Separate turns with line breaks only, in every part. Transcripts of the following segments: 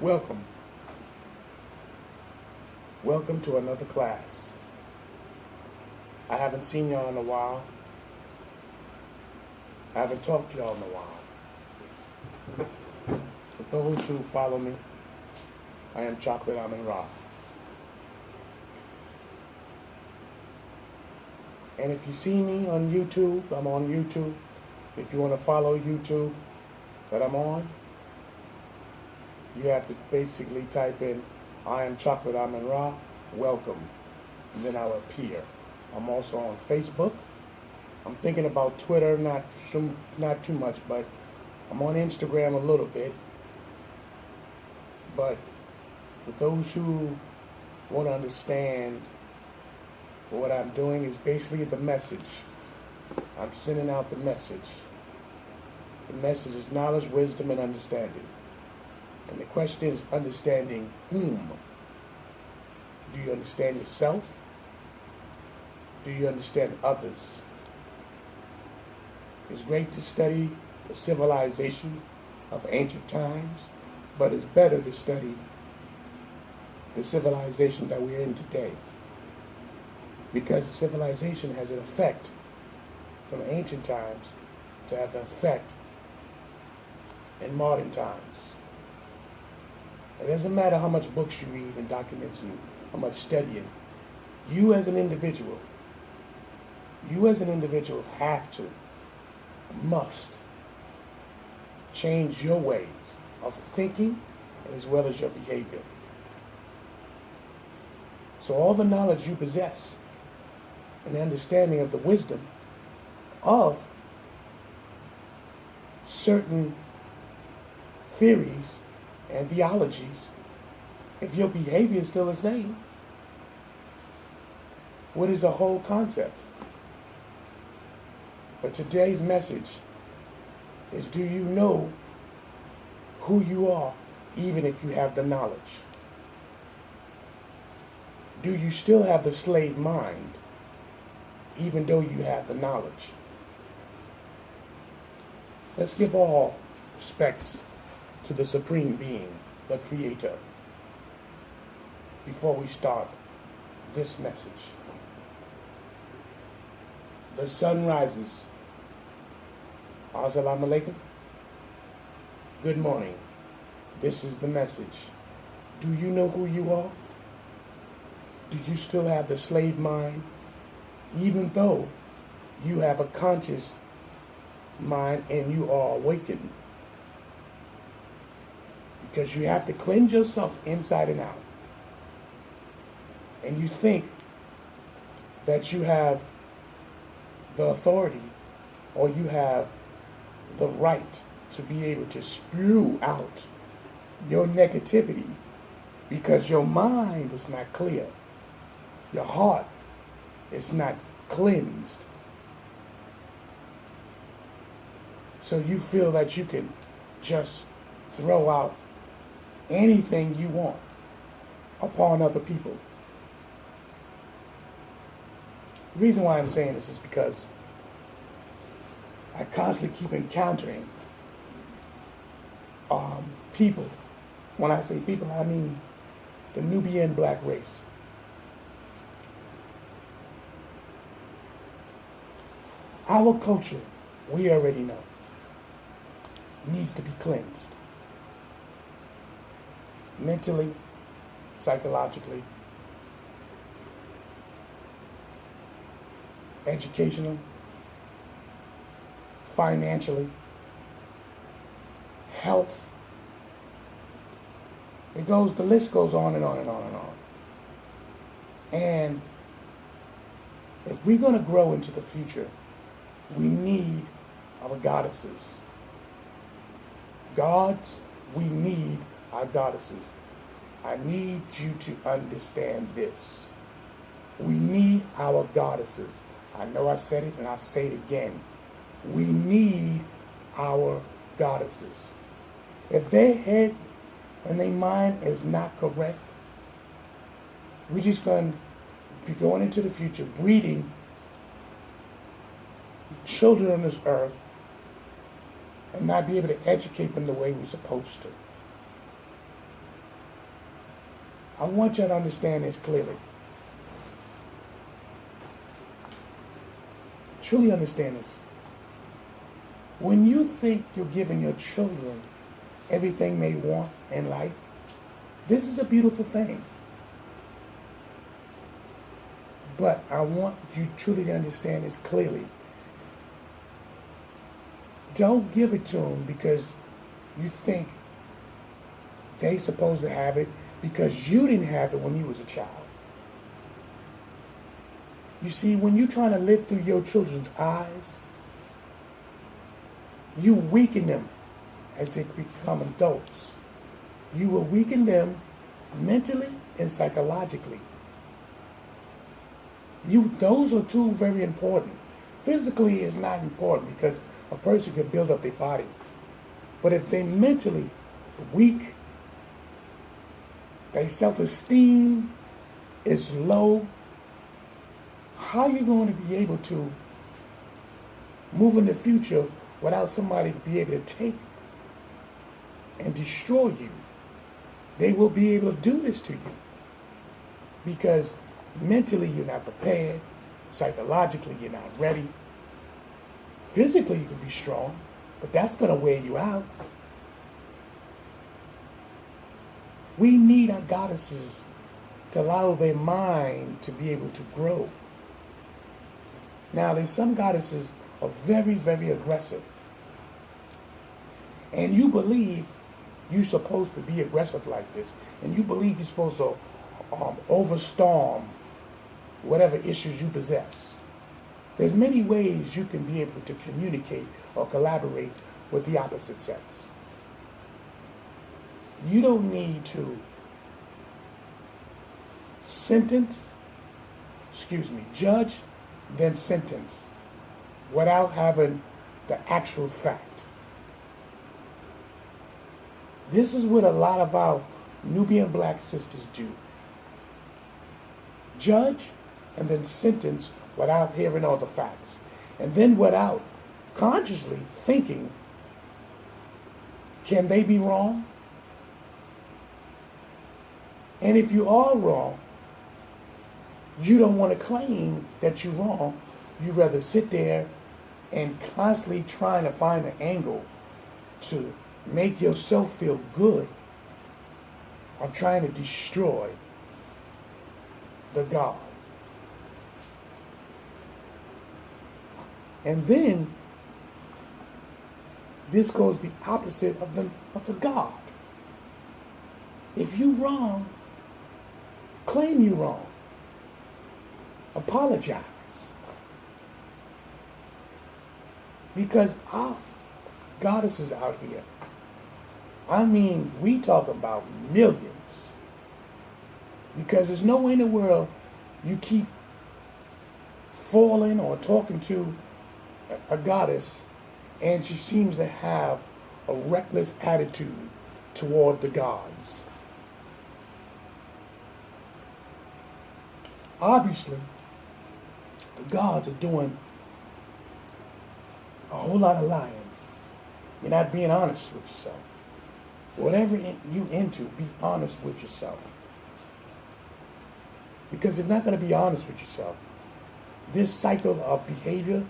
Welcome. Welcome to another class. I haven't seen y'all in a while. I haven't talked to y'all in a while. For those who follow me, I am Chocolate AMUN-RA. And if you see me on YouTube, I'm on YouTube. If you want to follow YouTube that I'm on, you have to basically type in, I am Chocolate AMUN-RA Welcome, and then I'll appear. I'm also on Facebook. I'm thinking about Twitter, not too much, but I'm on Instagram a little bit. But for those who want to understand what I'm doing is basically the message. I'm sending out the message. The message is knowledge, wisdom, and understanding. And the question is understanding whom? Do you understand yourself? Do you understand others? It's great to study the civilization of ancient times, but it's better to study the civilization that we're in today. Because civilization has an effect from ancient times to have an effect in modern times. It doesn't matter how much books you read and documents and how much studying. You as an individual have to, must change your ways of thinking as well as your behavior. So all the knowledge you possess and understanding of the wisdom of certain theories and theologies, if your behavior is still the same, what is the whole concept? But today's message is, do you know who you are even if you have the knowledge? Do you still have the slave mind even though you have the knowledge? Let's give all respects to the Supreme Being, the Creator, before we start this message. The sun rises. Assalamu alaikum. Good morning. This is the message. Do you know who you are? Do you still have the slave mind, even though you have a conscious mind and you are awakened? Because you have to cleanse yourself inside and out. And you think that you have the authority or you have the right to be able to spew out your negativity because your mind is not clear. Your heart is not cleansed. So you feel that you can just throw out anything you want upon other people. The reason why I'm saying this is because I constantly keep encountering people. When I say people, I mean the Nubian black race. Our culture, we already know, needs to be cleansed. Mentally, psychologically, educational, financially, health. The list goes on and on and on and on. And if we're going to grow into the future, we need our goddesses. Gods, we need our goddesses. I need you to understand this. We need our goddesses. I know I said it and I'll say it again. We need our goddesses. If their head and their mind is not correct, we're just going to be going into the future breeding children on this earth and not be able to educate them the way we're supposed to. I want you to understand this clearly. Truly understand this. When you think you're giving your children everything they want in life, this is a beautiful thing. But I want you truly to understand this clearly. Don't give it to them because you think they're supposed to have it because you didn't have it when you was a child. You see, when you're trying to live through your children's eyes, you weaken them as they become adults. You will weaken them mentally and psychologically. Those are two very important. Physically is not important because a person can build up their body. But if they're mentally weak, their self-esteem is low, how are you going to be able to move in the future without somebody to be able to take and destroy you? They will be able to do this to you because mentally you're not prepared, psychologically you're not ready. Physically you can be strong, but that's going to wear you out. We need our goddesses to allow their mind to be able to grow. Now, there's some goddesses are very, very aggressive. And you believe you're supposed to be aggressive like this. And you believe you're supposed to overstorm whatever issues you possess. There's many ways you can be able to communicate or collaborate with the opposite sex. You don't need to judge, then sentence, without having the actual fact. This is what a lot of our Nubian black sisters do. Judge and then sentence without hearing all the facts. And then without consciously thinking, can they be wrong? And if you are wrong, you don't want to claim that you're wrong. You rather sit there and constantly trying to find an angle to make yourself feel good of trying to destroy the God. And then this goes the opposite of the God. If you're wrong, claim you're wrong. Apologize. Because our goddesses out here, I mean, we talk about millions. Because there's no way in the world you keep falling or talking to a goddess and she seems to have a reckless attitude toward the gods. Obviously, the gods are doing a whole lot of lying. You're not being honest with yourself. Whatever you into, be honest with yourself. Because if you're not going to be honest with yourself, this cycle of behavior,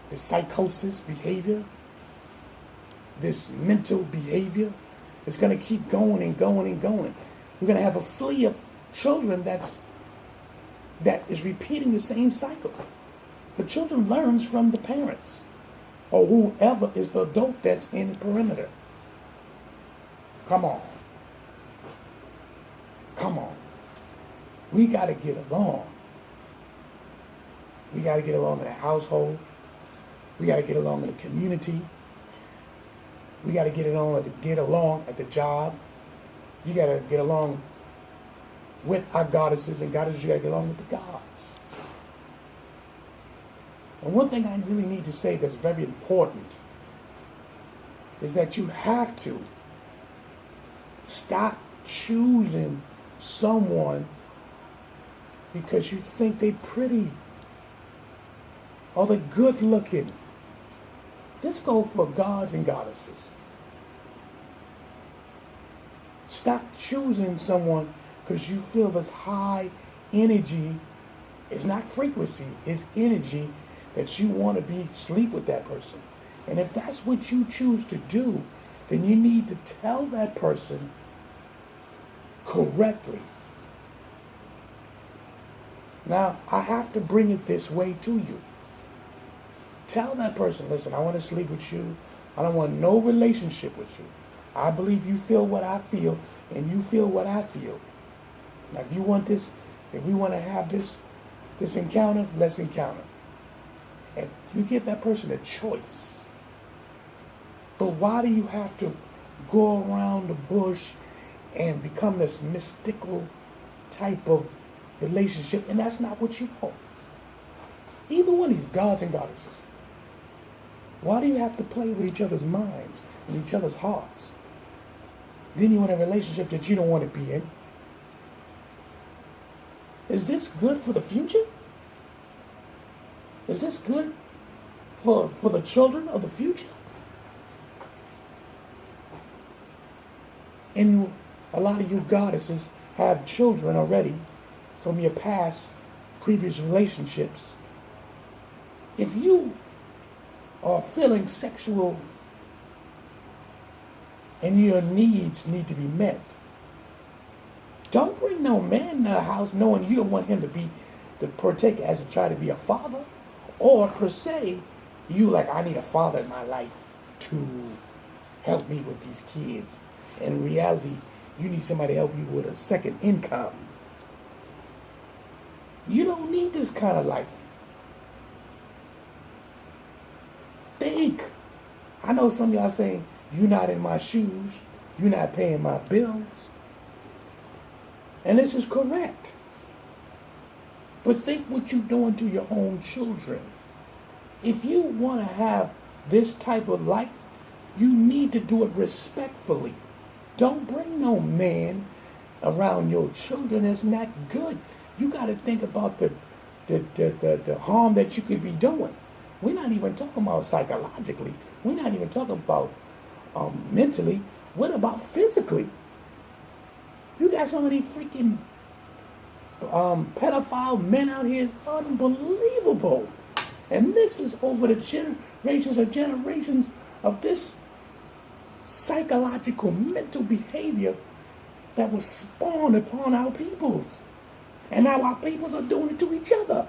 this psychosis behavior, this mental behavior, is going to keep going and going and going. You're going to have a fleet of children that is repeating the same cycle. The children learns from the parents or whoever is the adult that's in the perimeter. Come on. Come on. We got to get along. We got to get along in the household. We got to get along in the community. We got to get along at the job. You got to get along with our goddesses, and goddesses, you got to get along with the gods. And one thing I really need to say that's very important is that you have to stop choosing someone because you think they're pretty or they're good looking. This goes for gods and goddesses. Stop choosing someone because you feel this high energy. It's not frequency, it's energy that you want to be sleep with that person. And if that's what you choose to do, then you need to tell that person correctly. Now, I have to bring it this way to you. Tell that person, listen, I want to sleep with you. I don't want no relationship with you. I believe you feel what I feel, and you feel what I feel. Now, if you want this, if we want to have this encounter, let's encounter. And you give that person a choice. But why do you have to go around the bush and become this mystical type of relationship? And that's not what you want. Either one of these gods and goddesses. Why do you have to play with each other's minds and each other's hearts? Then you're in a relationship that you don't want to be in. Is this good for the future? Is this good for the children of the future? And a lot of you goddesses have children already from your previous relationships. If you are feeling sexual and your needs need to be met, don't bring no man in the house knowing you don't want him to partake as to try to be a father, or per se, you like, I need a father in my life to help me with these kids. In reality, you need somebody to help you with a second income. You don't need this kind of life. Think. I know some of y'all saying, you're not in my shoes, you're not paying my bills. And this is correct. But think what you're doing to your own children. If you want to have this type of life, you need to do it respectfully. Don't bring no man around your children. It's not good. You got to think about the harm that you could be doing. We're not even talking about psychologically. We're not even talking about mentally. What about physically? You got so many freaking pedophile men out here. It's unbelievable. And this is over the generations of this psychological mental behavior that was spawned upon our peoples. And now our peoples are doing it to each other.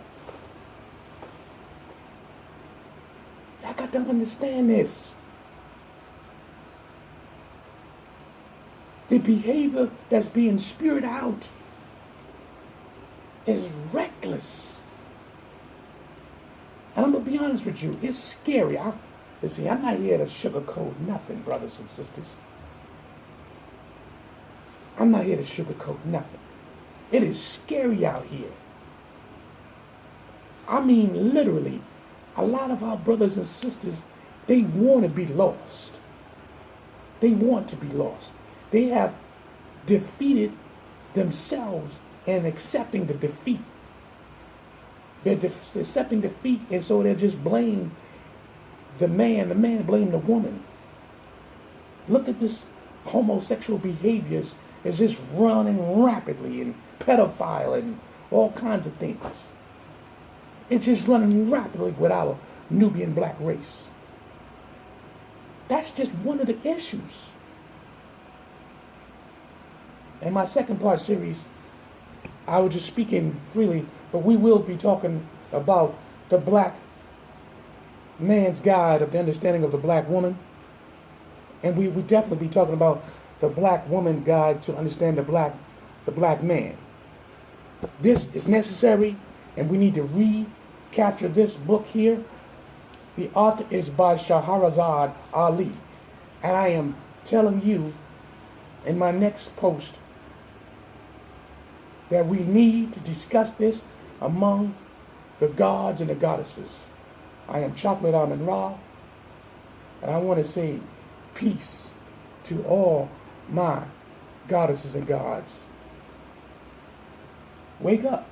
Y'all got to understand this. The behavior that's being spewed out is reckless. And I'm going to be honest with you, it's scary. Listen, I'm not here to sugarcoat nothing, brothers and sisters. I'm not here to sugarcoat nothing. It is scary out here. I mean, literally, a lot of our brothers and sisters, they want to be lost. They want to be lost. They have defeated themselves in accepting the defeat. They're accepting defeat, and so they just blame the man blame the woman. Look at this homosexual behaviors is just running rapidly, and pedophile and all kinds of things. It's just running rapidly with our Nubian black race. That's just one of the issues. In my second part series, I was just speaking freely, but we will be talking about the black man's guide of the understanding of the black woman. And we definitely be talking about the black woman guide to understand the black man. This is necessary, and we need to recapture this book here. The author is by Shahrazad Ali. And I am telling you in my next post that we need to discuss this among the gods and the goddesses. I am Chocolate AMUN-RA, and I want to say peace to all my goddesses and gods. Wake up.